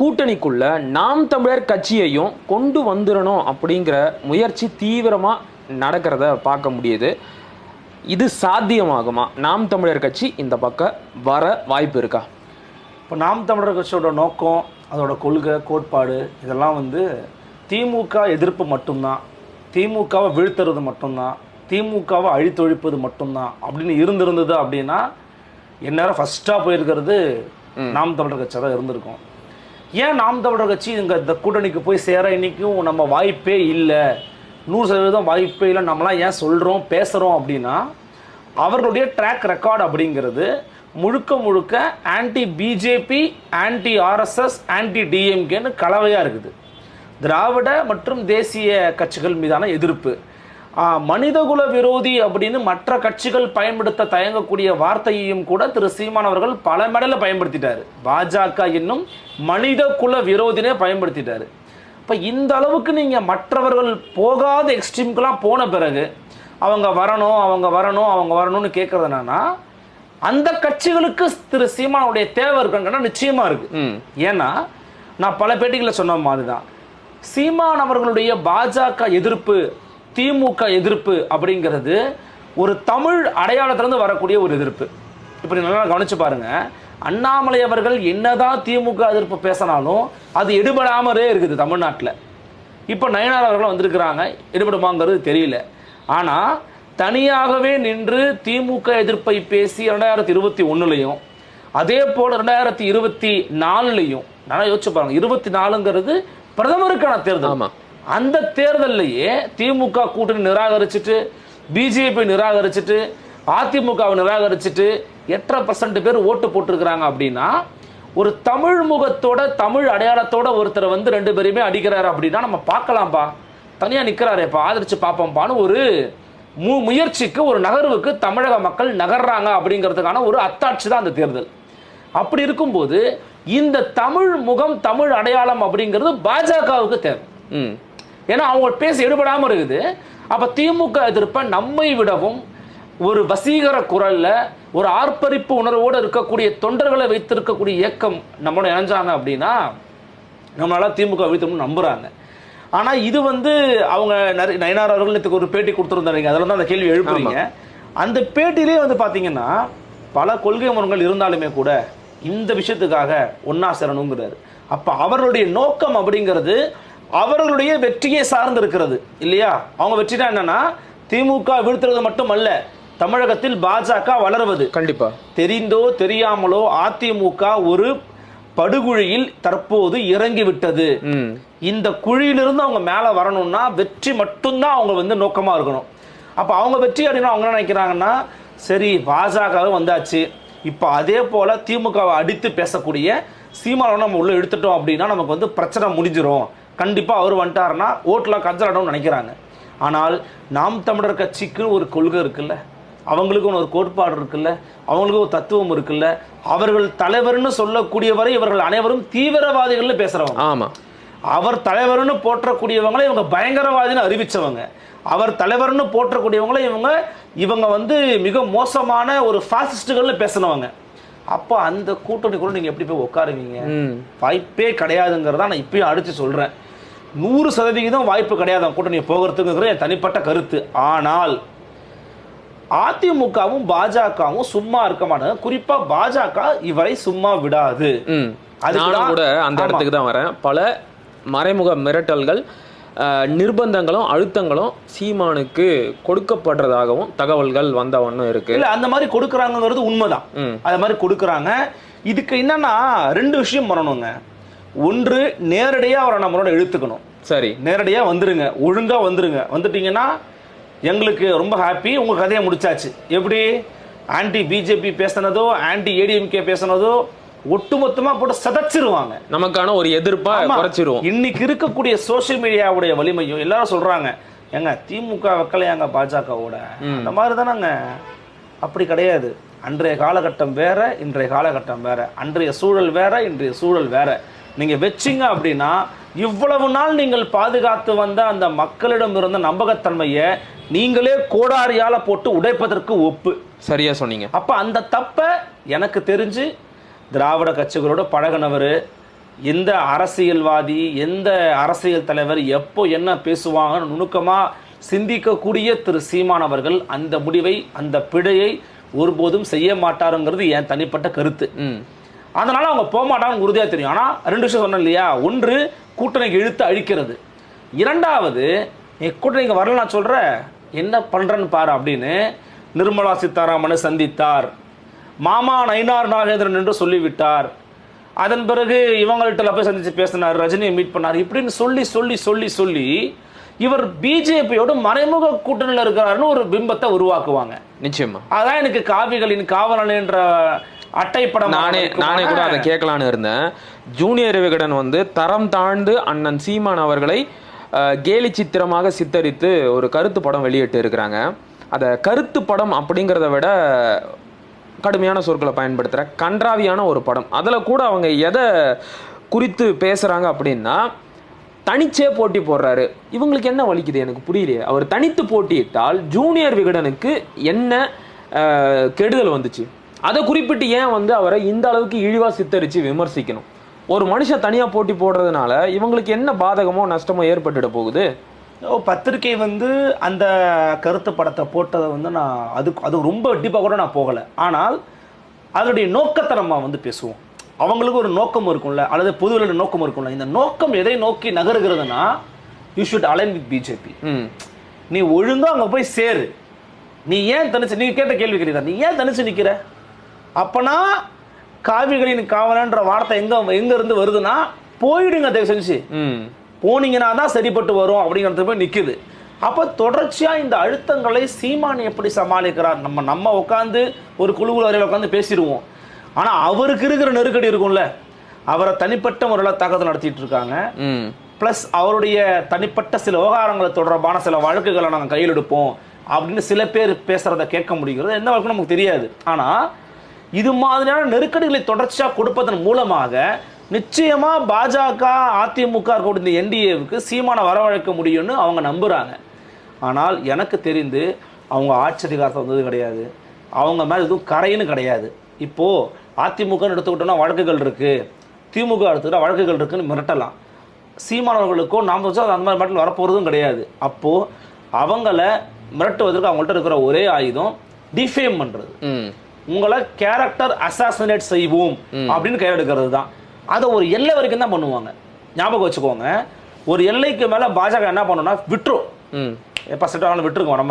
கூட்டணிக்குள்ள நாம் தமிழர் கட்சியையும் கொண்டு வந்துடணும் அப்படிங்கிற முயற்சி தீவிரமாக நடக்கிறத பார்க்க முடியுது. இது சாத்தியமாகுமா? நாம் தமிழர் கட்சி இந்த பக்கம் வர வாய்ப்பு இருக்கா? இப்போ நாம் தமிழர் கட்சியோட நோக்கம், அதோட கொள்கை, கோட்பாடு இதெல்லாம் வந்து திமுக எதிர்ப்பு மட்டும்தான், திமுகவை வீழ்த்துறது மட்டும்தான், திமுகவை அழித்தொழிப்பது மட்டும்தான் அப்படின்னு இருந்திருந்தது அப்படின்னா எந்நேரம் ஃபஸ்ட்டாக போயிருக்கிறது நாம் தமிழர் கட்சியாக தான் இருந்திருக்கும். ஏன் நாம் தமிழர் கட்சி இந்த கூட்டணிக்கு போய் சேர இன்றைக்கும் நம்ம வாய்ப்பே இல்லை, 100% வாய்ப்பே இல்லை, நம்மளாம் ஏன் சொல்கிறோம் பேசுகிறோம் அப்படின்னா அவர்களுடைய ட்ராக் ரெக்கார்டு அப்படிங்கிறது முழுக்க முழுக்க anti BJP, anti RSS, anti டிஎம்கேன்னு கலவையாக இருக்குது. திராவிட மற்றும் தேசிய கட்சிகள் மீதான எதிர்ப்பு, மனிதகுல விரோதி அப்படின்னு மற்ற கட்சிகள் பயன்படுத்த தயங்கக்கூடிய வார்த்தையையும் கூட திரு சீமான் அவர்கள் பல மேடையில் பயன்படுத்திட்டாரு. பாஜக என்னும் மனித குல விரோதினே பயன்படுத்திட்டாரு. இப்போ இந்த அளவுக்கு நீங்கள் மற்றவர்கள் போகாத எக்ஸ்ட்ரீம்க்கெலாம் போன பிறகு அவங்க வரணும் அவங்க வரணும் அவங்க வரணும்னு கேட்கறது என்னன்னா அந்த கட்சிகளுக்கு திரு சீமானுடைய தேவை இருக்குன்னா நிச்சயமா இருக்கு. ஏன்னா நான் பல பேட்டிகளில் சொன்ன மாதிரி தான் சீமான் அவர்களுடைய பாஜக எதிர்ப்பு, திமுக எதிர்ப்பு அப்படிங்கிறது ஒரு தமிழ் அடையாளத்திலிருந்து வரக்கூடிய ஒரு எதிர்ப்பு. இப்போ நீங்க நல்லா கவனிச்சு பாருங்க, அண்ணாமலை அவர்கள் என்னதான் திமுக எதிர்ப்பு பேசினாலும் அது எடுபடாமலே இருக்குது தமிழ்நாட்டில். இப்போ நயனார் அவர்கள் வந்திருக்கிறாங்க, எடுபடுமாங்கிறது தெரியல. ஆனால் தனியாகவே நின்று திமுக எதிர்ப்பை பேசி 2021 அதே போல் 2024 நல்லா யோசிச்சு பாருங்க, 24ங்கிறது பிரதமருக்கான தேர்தல். அந்த தேர்தலையே திமுக கூட்டணி நிராகரிச்சுட்டு, பிஜேபி நிராகரிச்சுட்டு, அதிமுகவை நிராகரிச்சுட்டு 8% பேர் ஓட்டு போட்டிருக்கிறாங்க. அப்படின்னா ஒரு தமிழ் முகத்தோட தமிழ் அடையாளத்தோட ஒருத்தர் வந்து 2 பேரையுமே அடிக்கிறாரு அப்படின்னா நம்ம பார்க்கலாம்பா, தனியாக நிற்கிறாரேப்பா, ஆதரிச்சு பார்ப்போம்பான்னு ஒரு முயற்சிக்கு, ஒரு நகர்வுக்கு தமிழக மக்கள் நகர்றாங்க அப்படிங்கிறதுக்கான ஒரு அத்தாட்சி தான் அந்த தேர்தல். அப்படி இருக்கும்போது இந்த தமிழ் முகம், தமிழ் அடையாளம் அப்படிங்கிறது பாஜகவுக்கு தேவை. ஏன்னா அவங்க பேச எடுபடாமல் இருக்குது. அப்போ திமுக எதிர்ப்பை நம்மை விடவும் ஒரு வசீகர குரல்ல, ஒரு ஆர்ப்பரிப்பு உணர்வோடு இருக்கக்கூடிய தொண்டர்களை வைத்திருக்கக்கூடிய இயக்கம் நம்மளோட இணைஞ்சாங்க அப்படின்னா நம்மளால திமுக வீழ்த்தணும்னு நம்புறாங்க. ஆனால் இது வந்து அவங்க நயனார் அவர்கள் ஒரு பேட்டி கொடுத்துருந்தாங்க, அதில் தான் அந்த கேள்வி எழுப்புறீங்க. அந்த பேட்டியிலே வந்து பார்த்தீங்கன்னா பல கொள்கை முறைகள் இருந்தாலுமே கூட இந்த விஷயத்துக்காக ஒன்னா சேரணுங்கிறாரு. அப்போ அவர்களுடைய நோக்கம் அப்படிங்கிறது அவர்களுடைய வெற்றியை சார்ந்து இருக்கிறது இல்லையா? அவங்க வெற்றினா என்னன்னா திமுக வீழ்த்துறது மட்டுமல்ல, தமிழகத்தில் பாஜக வளர்வது. கண்டிப்பா தெரிந்தோ தெரியாமலோ அதிமுக ஒரு படுகுழியில் தற்போது இறங்கி விட்டது. இந்த குழியிலிருந்து அவங்க மேல வரணும்னா வெற்றி மட்டும்தான் அவங்க வந்து நோக்கமா இருக்கணும். அப்ப அவங்க வெற்றி அப்படின்னா அவங்க என்ன நினைக்கிறாங்கன்னா, சரி பாஜக வந்தாச்சு, இப்ப அதே போல திமுகவை அடித்து பேசக்கூடிய சீமானை நம்ம உள்ள எடுத்துட்டோம் அப்படின்னா நமக்கு வந்து பிரச்சனை முடிஞ்சிடும், கண்டிப்பா அவர் வந்துட்டாருன்னா ஓட்டுலாம் கஞ்சலாடணும்னு நினைக்கிறாங்க. ஆனால் நாம் தமிழர் கட்சிக்கு ஒரு கொள்கை இருக்குல்ல, அவங்களுக்கு ஒரு கோட்பாடு இருக்குல்ல, அவங்களுக்கு ஒரு தத்துவம் இருக்குல்ல, அவர்கள் தலைவர்னு சொல்லக்கூடியவரை இவர்கள் அனைவரும் தீவிரவாதிகள்னு பேசுறவங்க. ஆமா, அவர் தலைவர்னு போற்றக்கூடியவங்களை இவங்க பயங்கரவாதின்னு அறிவிச்சவங்க, அவர் தலைவர்னு போற்றக்கூடியவங்களை இவங்க வந்து மிக மோசமான ஒரு பாசிஸ்டுகள்னு பேசினவங்க. அப்போ அந்த கூட்டணி கூட நீங்க எப்படி போய் உட்காருவீங்க? வாய்ப்பே கிடையாதுங்கிறதா நான் இப்பயும் அடிச்சு சொல்றேன். 100% வாய்ப்பு கிடையாது கூட்டணி போகிறதுக்குங்கிற என் தனிப்பட்ட கருத்து. ஆனால் அதிமுகவும் பாஜகவும் சும்மா இருக்க மாட்டாங்க. குறிப்பா பாஜக இவரை சும்மா விடாது. அதுதான் கூட அந்த இடத்துக்கு தான் வரேன். பல மறைமுக மிரட்டல்கள், நிர்பந்தங்களும் அழுத்தங்களும் சீமானுக்கு கொடுக்கப்படுறதாகவும் தகவல்கள் வந்த ஒன்றும் இருக்கு. இல்ல அந்த மாதிரி கொடுக்குறாங்கிறது உண்மைதான், அது மாதிரி கொடுக்குறாங்க. இதுக்கு என்னன்னா 2 விஷயம் பண்ணணுங்க. ஒன்று, நேரடியா அவரை நம்மளோட இழுத்துக்கணும். சரி, நேரடியா வந்துருங்க, ஒழுங்கா வந்துருங்க. வந்துட்டீங்கன்னா எங்களுக்கு ரொம்ப ஹாப்பி, உங்க கதையை முடிச்சாச்சு. எப்படி ஆன்டி பிஜேபி பேசினதோ ஆன்டி ஏடிஎம்கே பேசினதோ ஒட்டுமொத்தமா போட்டு சதைச்சிருவாங்க, நமக்கான ஒரு எதிர்ப்பா குறைச்சிருவோம். இன்னைக்கு இருக்கக்கூடிய சோசியல் மீடியாவுடைய வலிமையும் எல்லாரும் சொல்றாங்க, எங்க திமுக வைக்கலையாங்க பாஜகவோட, அந்த மாதிரி தானங்க. அப்படி கிடையாது. அன்றைய காலகட்டம் வேற, இன்றைய காலகட்டம் வேற, அன்றைய சூழல் வேற, இன்றைய சூழல் வேற. நீங்க வச்சிங்க அப்படின்னா இவ்வளவு நாள் நீங்கள் பாதுகாத்து வந்த அந்த மக்களிடம் இருந்த நம்பகத்தன்மையை நீங்களே கோடாரியால போட்டு உடைப்பதற்கு ஒப்பு. சரியா சொன்னீங்க. அப்ப அந்த தப்பை எனக்கு தெரிஞ்சு திராவிட கட்சிகளோட பழகினவர், எந்த அரசியல்வாதி எந்த அரசியல் தலைவர் எப்போ என்ன பேசுவாங்கன்னு நுணுக்கமாக சிந்திக்கக்கூடிய திரு சீமான் அவர்கள் அந்த முடிவை அந்த பிழையை ஒருபோதும் செய்ய மாட்டாருங்கிறது என் தனிப்பட்ட கருத்து. அதனால அவங்க போக மாட்டாங்கன்னு உறுதியாக தெரியும். ஆனால் 2 விஷயம் சொன்னேன் இல்லையா, ஒன்று கூட்டணிக்கு இழுத்து அழிக்கிறது, இரண்டாவது நீ கூட்டணிக்கு வரல நான் சொல்கிறேன் என்ன பண்ணுறேன்னு பாரு அப்படின்னு நிர்மலா சீதாராமனை சந்தித்தார், மாமா நயினார் நாகேந்திரன் என்று சொல்லிவிட்டார், அதன் பிறகு இவங்கள்ட்ட போய் சந்தித்து பேசினார், ரஜினியை மீட் பண்ணார், இப்படின்னு சொல்லி சொல்லி சொல்லி சொல்லி இவர் பிஜேபியோட மறைமுக கூட்டணியில் இருக்கிறாருன்னு ஒரு பிம்பத்தை உருவாக்குவாங்க. நிச்சயமா அதான் எனக்கு காவிகளின் காவலன் என்ற அட்டைப்படம் நானே கூட அதை கேட்கலான்னு இருந்தேன். ஜூனியர் விகடன் வந்து தரம் தாழ்ந்து அண்ணன் சீமான் அவர்களை கேலி சித்திரமாக சித்தரித்து ஒரு கருத்து படம் வெளியிட்டு இருக்கிறாங்க. அதை கருத்து படம் அப்படிங்கிறத விட கடுமையான சொற்களை பயன்படுத்துகிற கன்றாவியான ஒரு படம். அதில் கூட அவங்க எதை குறித்து பேசுகிறாங்க அப்படின்னா, தனிச்சே போட்டி போடுறாரு. இவங்களுக்கு என்ன வலிக்குது எனக்கு புரியலையே. அவர் தனித்து போட்டியிட்டால் ஜூனியர் விகடனுக்கு என்ன கெடுதல் வந்துச்சு? அதை குறிப்பிட்டு ஏன் வந்து அவரை இந்த அளவுக்கு இழிவாக சித்தரித்து விமர்சிக்கணும்? ஒரு மனுஷன் தனியாக போட்டி போடுறதுனால இவங்களுக்கு என்ன பாதகமோ நஷ்டமோ ஏற்பட்டுட போகுது? பத்திரிகை வந்து அந்த கருத்து படத்தை போட்டதை வந்து நான் அது ரொம்ப டீப்பாக கூட நான் போகலை. ஆனால் அதனுடைய நோக்கத்தை நம்ம வந்து பேசுவோம். அவங்களுக்கு ஒரு நோக்கம் இருக்கும்ல, அல்லது பொதுவெளியில் நோக்கம் இருக்கும்ல. இந்த நோக்கம் எதை நோக்கி நகருகிறதுனா, you should align with BJP. நீ ஒழுங்காக அங்கே போய் சேரு. நீ ஏன் தனிச்சு, நீ கேட்ட கேள்வி கேட்கிறா, நீ ஏன் தனிச்சு நிற்கிற? அப்பனா காவிகளின் காவலன்ற வார்த்தை எங்க இருந்து வருதுன்னா, போயிடுங்க தயவு செஞ்சு, போனீங்கன்னா தான் சரிப்பட்டு வரும் அப்படிங்கிறது போய் நிற்குது. அப்போ தொடர்ச்சியாக இந்த அழுத்தங்களை சீமான் எப்படி சமாளிக்கிறார்? நம்ம உட்காந்து ஒரு குழு வரையில் உட்காந்து பேசிடுவோம். ஆனால் அவருக்கு இருக்கிற நெருக்கடி இருக்கும்ல, அவரை தனிப்பட்ட முறையில் தாக்குதல் நடத்திட்டு இருக்காங்க. ப்ளஸ் அவருடைய தனிப்பட்ட சில விவகாரங்களை தொடர்பான சில வழக்குகளை நாங்கள் கையில் எடுப்போம் அப்படின்னு சில பேர் பேசுகிறத கேட்க முடிகிறது. எந்த வழக்கும் நமக்கு தெரியாது. ஆனால் இது மாதிரியான நெருக்கடிகளை தொடர்ச்சியாக கொடுப்பதன் மூலமாக நிச்சயமாக பாஜக அதிமுக இருக்கக்கூடிய இந்த என்டிஏவுக்கு சீமானை வரவழைக்க முடியும்னு அவங்க நம்புகிறாங்க. ஆனால் எனக்கு தெரிந்து அவங்க ஆட்சி அதிகாரத்தை வந்தது கிடையாது, அவங்க மேலே எதுவும் கரைன்னு கிடையாது. இப்போது அதிமுகன்னு எடுத்துக்கிட்டோன்னா வழக்குகள் இருக்குது, திமுக எடுத்துக்கிட்டால் வழக்குகள் இருக்குன்னு மிரட்டலாம். சீமானவர்களுக்கோ நாம் வச்சா அந்த மாதிரி மிரட்டல் வரப்போகிறதும் கிடையாது. அப்போது அவங்கள மிரட்டுவதற்கு அவங்கள்ட்ட இருக்கிற ஒரே ஆயுதம் டிஃபேம் பண்ணுறது. உங்களை கேரக்டர் அசாசினேட் செய்வோம் அப்படின்னு கையெடுக்கிறது தான். அதை ஒரு எல்லை வரைக்கும் தான் பண்ணுவாங்க. ஞாபகம் வச்சுக்கோங்க, ஒரு எல்லைக்கு மேலே பாஜக என்ன பண்ணுன்னா விட்டுரும், எப்போ செட்டாலும் விட்டுருக்கோம் நம்ம